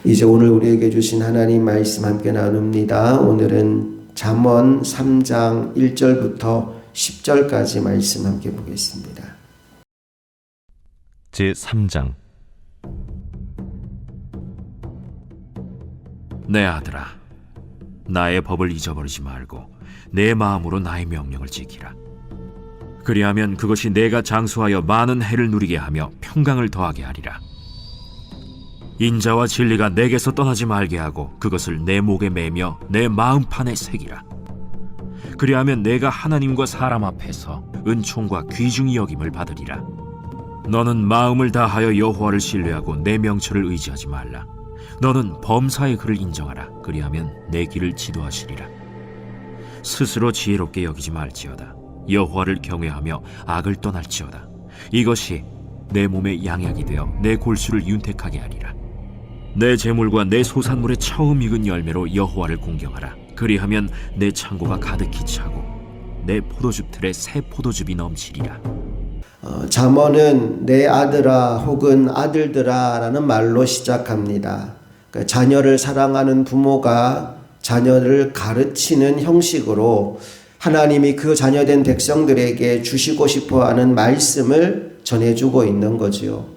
이제 오늘 우리에게 주신 하나님 말씀 함께 나눕니다. 오늘은 잠언 3장 1절부터 10절까지 말씀 함께 보겠습니다. 제3장. 내 아들아, 나의 법을 잊어버리지 말고 내 마음으로 나의 명령을 지키라. 그리하면 그것이 내가 장수하여 많은 해를 누리게 하며 평강을 더하게 하리라. 인자와 진리가 내게서 떠나지 말게 하고 그것을 내 목에 매며 내 마음판에 새기라. 그리하면 내가 하나님과 사람 앞에서 은총과 귀중히 여김을 받으리라. 너는 마음을 다하여 여호와를 신뢰하고 내 명철을 의지하지 말라. 너는 범사의 그를 인정하라. 그리하면 내 길을 지도하시리라. 스스로 지혜롭게 여기지 말지어다. 여호와를 경외하며 악을 떠날지어다. 이것이 내 몸의 양약이 되어 내 골수를 윤택하게 하리라. 내 재물과 내 소산물의 처음 익은 열매로 여호와를 공경하라. 그리하면 내 창고가 가득히 차고 내 포도즙 틀에 새 포도즙이 넘치리라. 잠언은 내 아들아 혹은 아들들아 라는 말로 시작합니다. 그러니까 자녀를 사랑하는 부모가 자녀를 가르치는 형식으로 하나님이 그 자녀된 백성들에게 주시고 싶어하는 말씀을 전해주고 있는 거지요.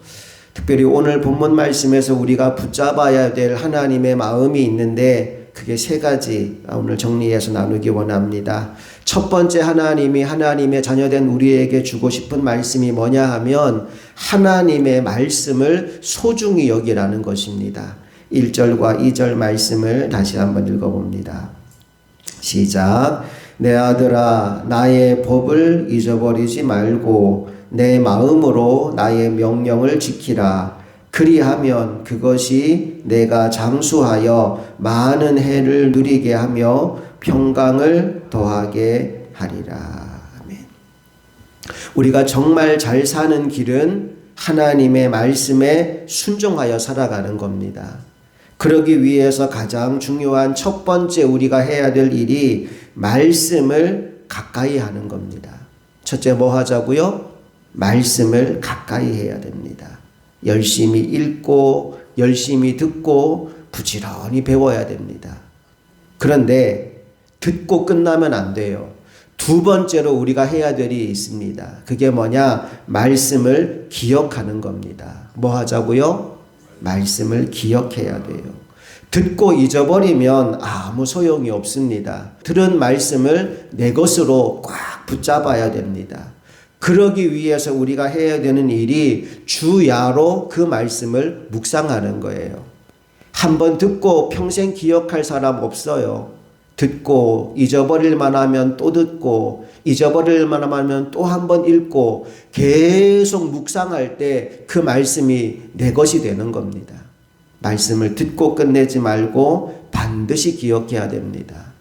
특별히 오늘 본문 말씀에서 우리가 붙잡아야 될 하나님의 마음이 있는데 그게 세 가지 오늘 정리해서 나누기 원합니다. 첫 번째, 하나님의 자녀된 우리에게 주고 싶은 말씀이 뭐냐 하면 하나님의 말씀을 소중히 여기라는 것입니다. 1절과 2절 말씀을 다시 한번 읽어봅니다. 시작. 내 아들아, 나의 법을 잊어버리지 말고 내 마음으로 나의 명령을 지키라. 그리하면 그것이 내가 장수하여 많은 해를 누리게 하며 평강을 더하게 하리라. 아멘. 우리가 정말 잘 사는 길은 하나님의 말씀에 순종하여 살아가는 겁니다. 그러기 위해서 가장 중요한 첫 번째 우리가 해야 될 일이 말씀을 가까이 하는 겁니다. 첫째 뭐 하자고요? 말씀을 가까이 해야 됩니다. 열심히 읽고 열심히 듣고 부지런히 배워야 됩니다. 그런데 듣고 끝나면 안 돼요. 두 번째로 우리가 해야 될 일이 있습니다. 그게 뭐냐? 말씀을 기억하는 겁니다. 뭐 하자고요? 말씀을 기억해야 돼요. 듣고 잊어버리면 아무 소용이 없습니다. 들은 말씀을 내 것으로 꽉 붙잡아야 됩니다. 그러기 위해서 우리가 해야 되는 일이 주야로 그 말씀을 묵상하는 거예요. 한번 듣고 평생 기억할 사람 없어요. 듣고 잊어버릴만 하면 또 듣고 잊어버릴만 하면 또 한 번 읽고 계속 묵상할 때 그 말씀이 내 것이 되는 겁니다. 말씀을 듣고 끝내지 말고 반드시 기억해야 됩니다.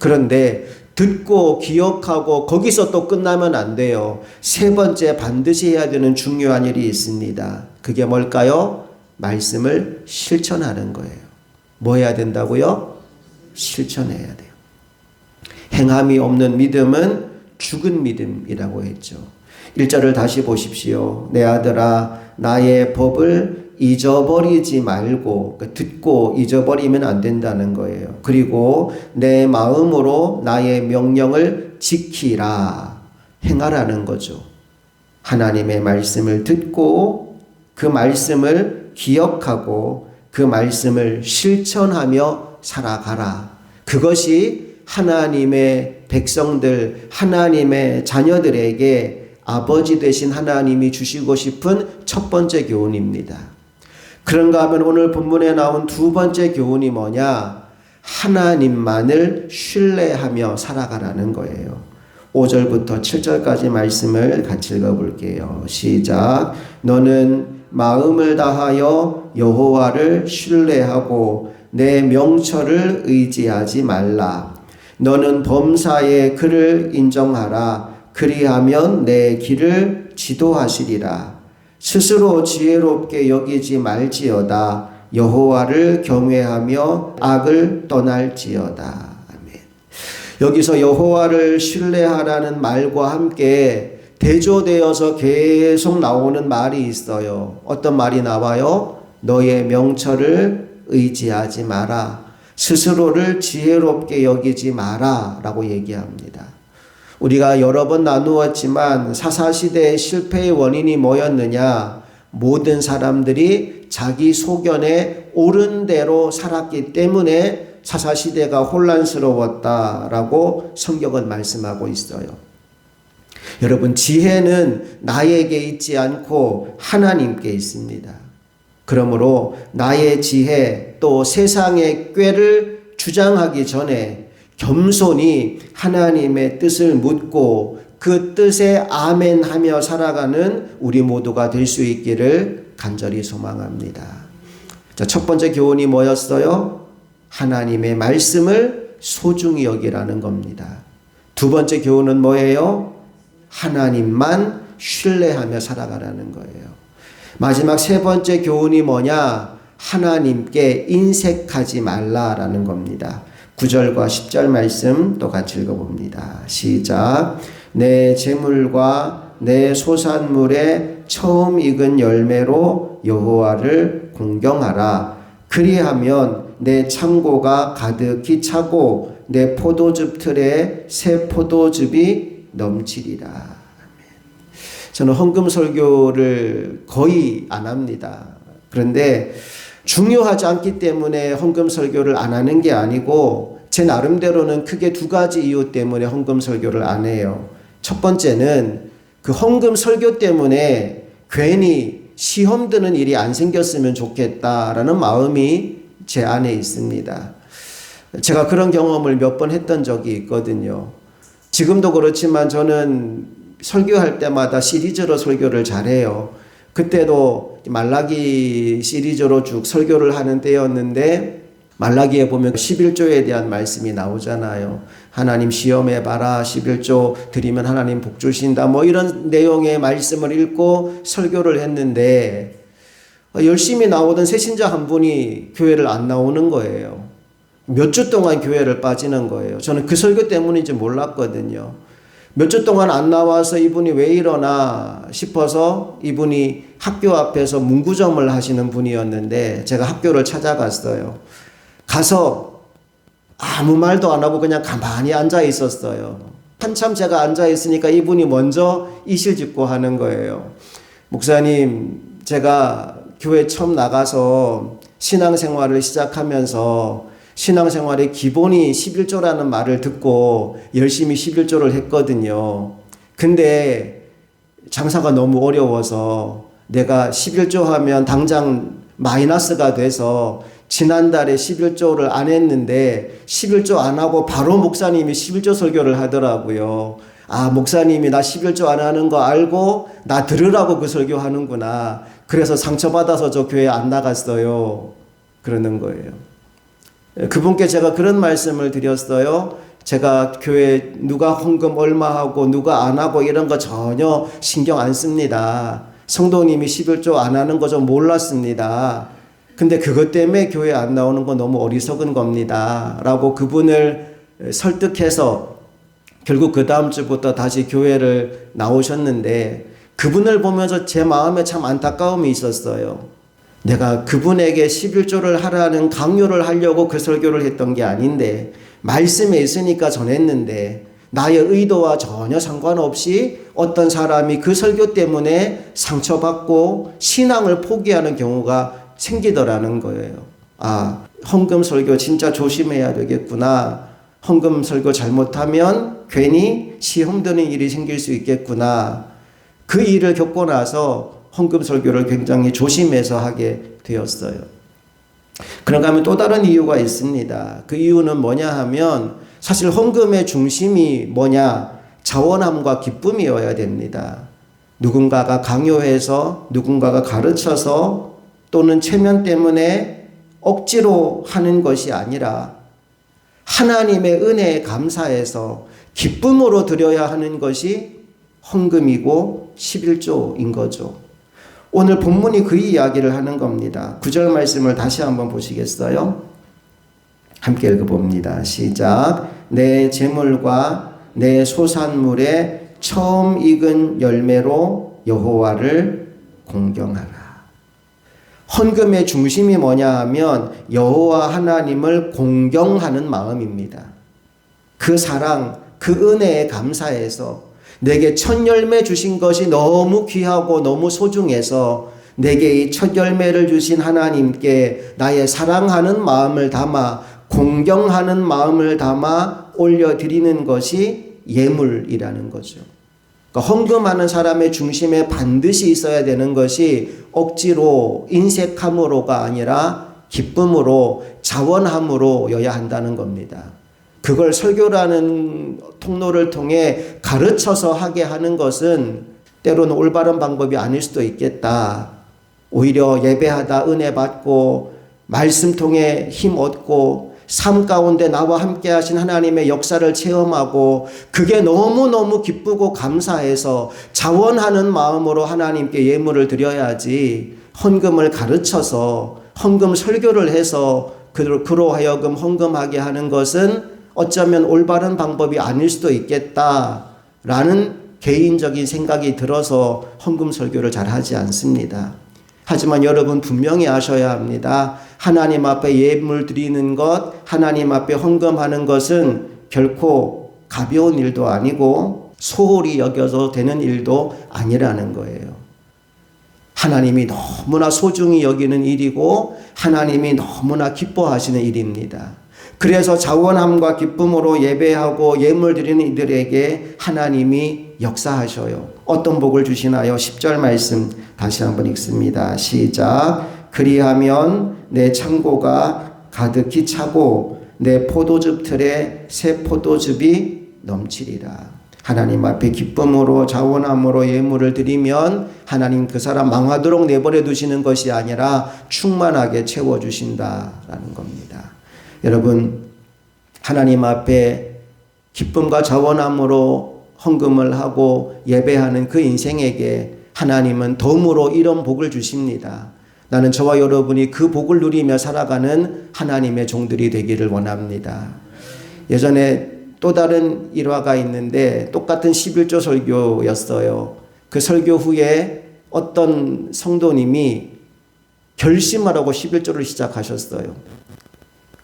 그런데 듣고 기억하고 거기서 또 끝나면 안 돼요. 세 번째 반드시 해야 되는 중요한 일이 있습니다. 그게 뭘까요? 말씀을 실천하는 거예요. 뭐 해야 된다고요? 실천해야 돼요. 행함이 없는 믿음은 죽은 믿음이라고 했죠. 1절을 다시 보십시오. 내 아들아, 나의 법을 잊어버리지 말고, 듣고 잊어버리면 안 된다는 거예요. 그리고 내 마음으로 나의 명령을 지키라. 행하라는 거죠. 하나님의 말씀을 듣고 그 말씀을 기억하고 그 말씀을 실천하며 살아가라. 그것이 하나님의 백성들, 하나님의 자녀들에게 아버지 되신 하나님이 주시고 싶은 첫 번째 교훈입니다. 그런가 하면 오늘 본문에 나온 두 번째 교훈이 뭐냐? 하나님만을 신뢰하며 살아가라는 거예요. 5절부터 7절까지 말씀을 같이 읽어볼게요. 시작. 너는 마음을 다하여 여호와를 신뢰하고 내 명철을 의지하지 말라. 너는 범사에 그를 인정하라. 그리하면 내 길을 지도하시리라. 스스로 지혜롭게 여기지 말지어다. 여호와를 경외하며 악을 떠날지어다. 아멘. 여기서 여호와를 신뢰하라는 말과 함께 대조되어서 계속 나오는 말이 있어요. 어떤 말이 나와요? 너의 명철을 의지하지 마라. 스스로를 지혜롭게 여기지 마라 라고 얘기합니다. 우리가 여러 번 나누었지만 사사시대의 실패의 원인이 뭐였느냐? 모든 사람들이 자기 소견에 옳은 대로 살았기 때문에 사사시대가 혼란스러웠다라고 성경은 말씀하고 있어요. 여러분, 지혜는 나에게 있지 않고 하나님께 있습니다. 그러므로 나의 지혜 또 세상의 꾀를 주장하기 전에 겸손히 하나님의 뜻을 묻고 그 뜻에 아멘하며 살아가는 우리 모두가 될 수 있기를 간절히 소망합니다. 자, 첫 번째 교훈이 뭐였어요? 하나님의 말씀을 소중히 여기라는 겁니다. 두 번째 교훈은 뭐예요? 하나님만 신뢰하며 살아가라는 거예요. 마지막 세 번째 교훈이 뭐냐? 하나님께 인색하지 말라라는 겁니다. 9절과 10절 말씀 또 같이 읽어봅니다. 시작. 내 재물과 내 소산물의 처음 익은 열매로 여호와를 공경하라. 그리하면 내 창고가 가득히 차고 내 포도즙 틀에 새 포도즙이 넘치리라. 저는 헌금 설교를 거의 안 합니다. 그런데 중요하지 않기 때문에 헌금 설교를 안 하는 게 아니고 제 나름대로는 크게 두 가지 이유 때문에 헌금 설교를 안 해요. 첫 번째는 그 헌금 설교 때문에 괜히 시험 드는 일이 안 생겼으면 좋겠다라는 마음이 제 안에 있습니다. 제가 그런 경험을 몇 번 했던 적이 있거든요. 지금도 그렇지만 저는 설교할 때마다 시리즈로 설교를 잘해요. 그때도 말라기 시리즈로 쭉 설교를 하는 때였는데 말라기에 보면 11조에 대한 말씀이 나오잖아요. 하나님 시험해 봐라. 11조 드리면 하나님 복 주신다. 뭐 이런 내용의 말씀을 읽고 설교를 했는데 열심히 나오던 새신자 한 분이 교회를 안 나오는 거예요. 몇 주 동안 교회를 빠지는 거예요. 저는 그 설교 때문인지 몰랐거든요. 몇 주 동안 안 나와서 이분이 왜 이러나 싶어서 이분이 학교 앞에서 문구점을 하시는 분이었는데 제가 학교를 찾아갔어요. 가서 아무 말도 안 하고 그냥 가만히 앉아 있었어요. 한참 제가 앉아 있으니까 이분이 먼저 이실직고 하는 거예요. 목사님, 제가 교회 처음 나가서 신앙생활을 시작하면서 신앙생활의 기본이 11조라는 말을 듣고 열심히 11조를 했거든요. 근데 장사가 너무 어려워서 내가 11조 하면 당장 마이너스가 돼서 지난달에 11조를 안 했는데 11조 안 하고 바로 목사님이 11조 설교를 하더라고요. 아, 목사님이 나 11조 안 하는 거 알고 나 들으라고 그 설교하는구나. 그래서 상처받아서 저 교회 안 나갔어요. 그러는 거예요. 그분께 제가 그런 말씀을 드렸어요. 제가 교회 누가 헌금 얼마 하고 누가 안 하고 이런 거 전혀 신경 안 씁니다. 성도님이 11조 안 하는 거 좀 몰랐습니다. 근데 그것 때문에 교회 안 나오는 거 너무 어리석은 겁니다. 라고 그분을 설득해서 결국 그 다음 주부터 다시 교회를 나오셨는데 그분을 보면서 제 마음에 참 안타까움이 있었어요. 내가 그분에게 11조를 하라는 강요를 하려고 그 설교를 했던 게 아닌데 말씀에 있으니까 전했는데 나의 의도와 전혀 상관없이 어떤 사람이 그 설교 때문에 상처받고 신앙을 포기하는 경우가 생기더라는 거예요. 아, 헌금 설교 진짜 조심해야 되겠구나. 헌금 설교 잘못하면 괜히 시험 드는 일이 생길 수 있겠구나. 그 일을 겪고 나서 헌금 설교를 굉장히 조심해서 하게 되었어요. 그런가 하면 또 다른 이유가 있습니다. 그 이유는 뭐냐 하면 사실 헌금의 중심이 뭐냐? 자원함과 기쁨이어야 됩니다. 누군가가 강요해서 누군가가 가르쳐서 또는 체면 때문에 억지로 하는 것이 아니라 하나님의 은혜에 감사해서 기쁨으로 드려야 하는 것이 헌금이고 11조인 거죠. 오늘 본문이 그 이야기를 하는 겁니다. 9절 말씀을 다시 한번 보시겠어요? 함께 읽어봅니다. 시작. 내 재물과 내 소산물의 처음 익은 열매로 여호와를 공경하라. 헌금의 중심이 뭐냐 하면 여호와 하나님을 공경하는 마음입니다. 그 사랑, 그 은혜에 감사해서 내게 첫 열매 주신 것이 너무 귀하고 너무 소중해서 내게 이 첫 열매를 주신 하나님께 나의 사랑하는 마음을 담아 공경하는 마음을 담아 올려드리는 것이 예물이라는 거죠. 그러니까 헌금하는 사람의 중심에 반드시 있어야 되는 것이 억지로 인색함으로가 아니라 기쁨으로 자원함으로여야 한다는 겁니다. 그걸 설교라는 통로를 통해 가르쳐서 하게 하는 것은 때로는 올바른 방법이 아닐 수도 있겠다. 오히려 예배하다 은혜 받고 말씀 통해 힘 얻고 삶 가운데 나와 함께 하신 하나님의 역사를 체험하고 그게 너무너무 기쁘고 감사해서 자원하는 마음으로 하나님께 예물을 드려야지 헌금을 가르쳐서 헌금 설교를 해서 그로 하여금 헌금하게 하는 것은 어쩌면 올바른 방법이 아닐 수도 있겠다라는 개인적인 생각이 들어서 헌금 설교를 잘 하지 않습니다. 하지만 여러분 분명히 아셔야 합니다. 하나님 앞에 예물 드리는 것, 하나님 앞에 헌금하는 것은 결코 가벼운 일도 아니고 소홀히 여겨도 되는 일도 아니라는 거예요. 하나님이 너무나 소중히 여기는 일이고 하나님이 너무나 기뻐하시는 일입니다. 그래서 자원함과 기쁨으로 예배하고 예물 드리는 이들에게 하나님이 역사하셔요. 어떤 복을 주시나요? 10절 말씀 다시 한번 읽습니다. 시작. 그리하면 내 창고가 가득히 차고 내 포도즙 틀에 새 포도즙이 넘치리라. 하나님 앞에 기쁨으로 자원함으로 예물을 드리면 하나님 그 사람 망하도록 내버려 두시는 것이 아니라 충만하게 채워주신다라는 겁니다. 여러분, 하나님 앞에 기쁨과 자원함으로 헌금을 하고 예배하는 그 인생에게 하나님은 덤으로 이런 복을 주십니다. 나는 저와 여러분이 그 복을 누리며 살아가는 하나님의 종들이 되기를 원합니다. 예전에 또 다른 일화가 있는데 똑같은 11조 설교였어요. 그 설교 후에 어떤 성도님이 결심하라고 11조를 시작하셨어요.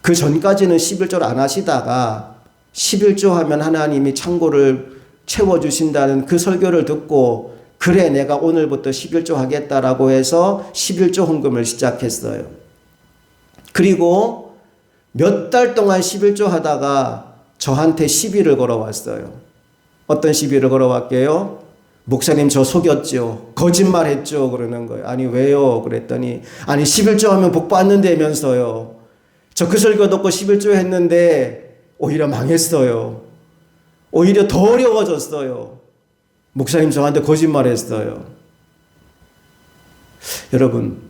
그 전까지는 11조를 안 하시다가 11조 하면 하나님이 창고를 채워주신다는 그 설교를 듣고 그래 내가 오늘부터 11조 하겠다라고 해서 11조 헌금을 시작했어요. 그리고 몇 달 동안 11조 하다가 저한테 시비를 걸어왔어요. 어떤 시비를 걸어왔게요? 목사님 저 속였죠. 거짓말했죠. 그러는 거예요. 아니 왜요? 그랬더니 아니 11조 하면 복 받는다면서요. 저 그 설교 듣고 11조 했는데 오히려 망했어요. 오히려 더 어려워졌어요. 목사님 저한테 거짓말했어요. 여러분,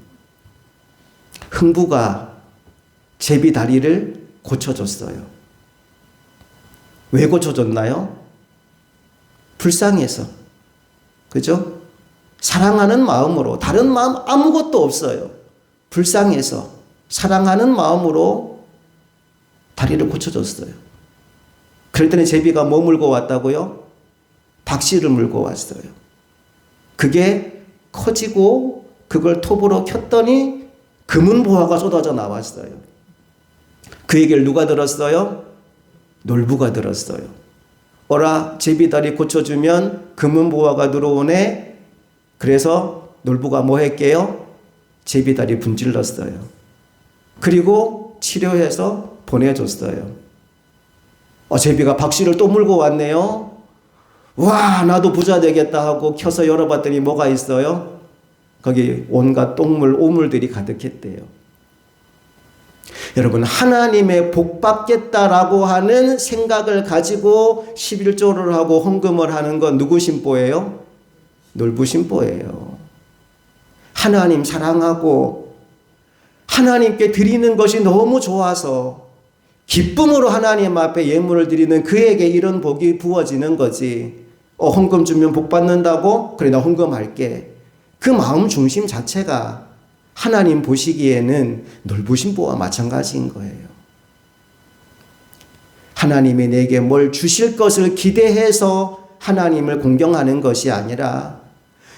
흥부가 제비 다리를 고쳐줬어요. 왜 고쳐줬나요? 불쌍해서. 그죠? 사랑하는 마음으로, 다른 마음 아무것도 없어요. 불쌍해서 사랑하는 마음으로 다리를 고쳐줬어요. 그랬더니 제비가 뭐 물고 왔다고요? 박씨를 물고 왔어요. 그게 커지고 그걸 톱으로 켰더니 금은보화가 쏟아져 나왔어요. 그 얘기를 누가 들었어요? 놀부가 들었어요. 어라 제비다리 고쳐주면 금은보화가 들어오네. 그래서 놀부가 뭐 했게요? 제비다리 분질렀어요. 그리고 치료해서 보내줬어요. 제비가 박씨를 또 물고 왔네요. 와 나도 부자 되겠다 하고 켜서 열어봤더니 뭐가 있어요? 거기 온갖 똥물 오물들이 가득했대요. 여러분 하나님의 복 받겠다라고 하는 생각을 가지고 11조를 하고 헌금을 하는 건 누구 심보예요? 놀부 심보예요. 하나님 사랑하고 하나님께 드리는 것이 너무 좋아서 기쁨으로 하나님 앞에 예물을 드리는 그에게 이런 복이 부어지는 거지. 헌금 주면 복 받는다고? 그래 나 헌금할게. 그 마음 중심 자체가 하나님 보시기에는 놀부심보와 마찬가지인 거예요. 하나님이 내게 뭘 주실 것을 기대해서 하나님을 공경하는 것이 아니라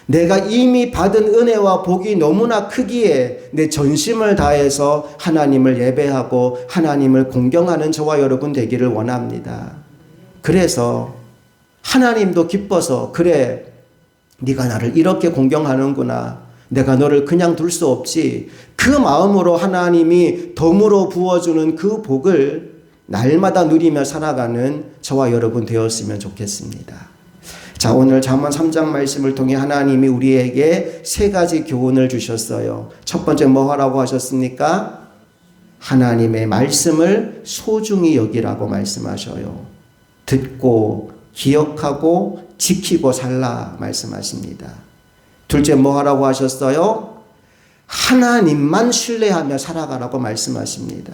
내가 이미 받은 은혜와 복이 너무나 크기에 내 전심을 다해서 하나님을 예배하고 하나님을 공경하는 저와 여러분 되기를 원합니다. 그래서 하나님도 기뻐서 그래 네가 나를 이렇게 공경하는구나. 내가 너를 그냥 둘 수 없지. 그 마음으로 하나님이 덤으로 부어주는 그 복을 날마다 누리며 살아가는 저와 여러분 되었으면 좋겠습니다. 자, 오늘 잠언 3장 말씀을 통해 하나님이 우리에게 세 가지 교훈을 주셨어요. 첫 번째 뭐 하라고 하셨습니까? 하나님의 말씀을 소중히 여기라고 말씀하셔요. 듣고 기억하고 지키고 살라 말씀하십니다. 둘째 뭐 하라고 하셨어요? 하나님만 신뢰하며 살아가라고 말씀하십니다.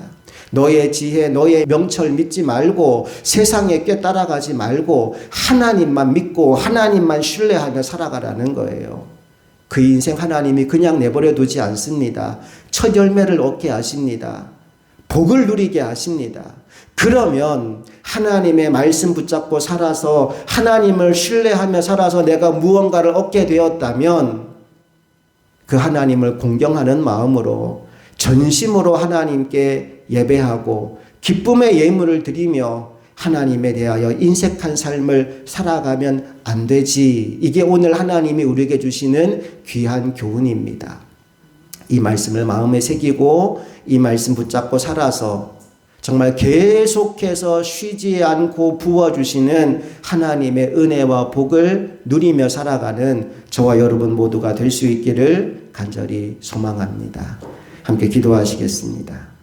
너의 지혜, 너의 명철 믿지 말고 세상에 꿰따라가지 말고 하나님만 믿고 하나님만 신뢰하며 살아가라는 거예요. 그 인생 하나님이 그냥 내버려 두지 않습니다. 첫 열매를 얻게 하십니다. 복을 누리게 하십니다. 그러면 하나님의 말씀 붙잡고 살아서 하나님을 신뢰하며 살아서 내가 무언가를 얻게 되었다면 그 하나님을 공경하는 마음으로 전심으로 하나님께 예배하고 기쁨의 예물을 드리며 하나님에 대하여 인색한 삶을 살아가면 안 되지. 이게 오늘 하나님이 우리에게 주시는 귀한 교훈입니다. 이 말씀을 마음에 새기고 이 말씀 붙잡고 살아서 정말 계속해서 쉬지 않고 부어주시는 하나님의 은혜와 복을 누리며 살아가는 저와 여러분 모두가 될 수 있기를 간절히 소망합니다. 함께 기도하시겠습니다.